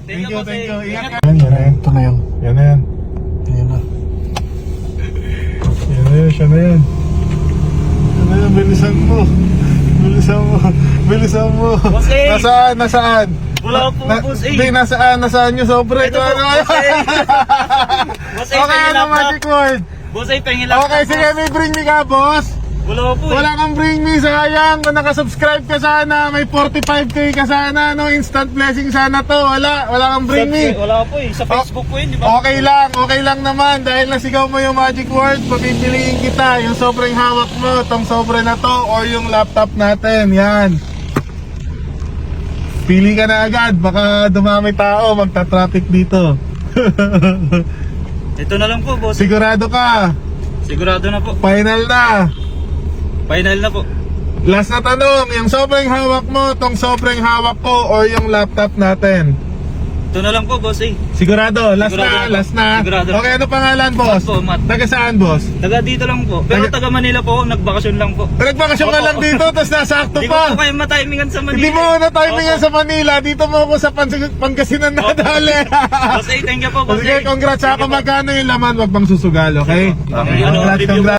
Thank you, thank you. Ingat ka. Yan na yan. Ito na yan. Yan na yan. Yan na. Yan na yan, siya na yan. Yan na yan, bilisan mo. Bilisan mo. Bilisan mo. Boss A. Nasaan? Nasaan? Wala po, Boss A. Hindi, nasaan? Nasaan yung sobre? Ito po, Boss A. Boss A, Okay, pengi ano laptop. magic word? Boss A, pengi laptop. Okay, sige, may bring me ka, boss. Wala po eh. Wala kang bring me, sayang. Kung nakasubscribe ka sana, may 45k ka sana, no? Instant blessing sana to. Wala kang bring me. Wala po eh. Sa Facebook po yun, di ba? Okay lang naman. Dahil nasigaw mo yung magic word, papipiliin kita. Yung sobrang hawak mo, tong sobre na to, or yung laptop natin. Yan. Pili ka na agad, baka dumami tao, magta-traffic dito. Ito na lang po, boss. Sigurado ka. Sigurado na po. Final na. Final na po. Last na tanong, yung sobrang hawak mo, tong sobrang hawak ko, or yung laptop natin? Ito na lang po, boss eh. Sigurado, last Sigurado na, na po. last na. Sigurado. Okay, ano pangalan, boss? Matt po, Matt. Taga saan, boss? Taga dito lang po. Pero taga Manila po, nagbakasyon lang po. Nagbakasyon ka lang dito, tapos nasakto Hindi ko pa. po kayo matimingan sa Manila. Hindi mo na timing yan Opo. sa Manila, dito mo ako sa Pangasinan nadali. Boss A, thank you po, boss Sige, A. congrats Thank ako. you po. Magkano yung laman, wag bang susugal, okay? Ano, review Congrats.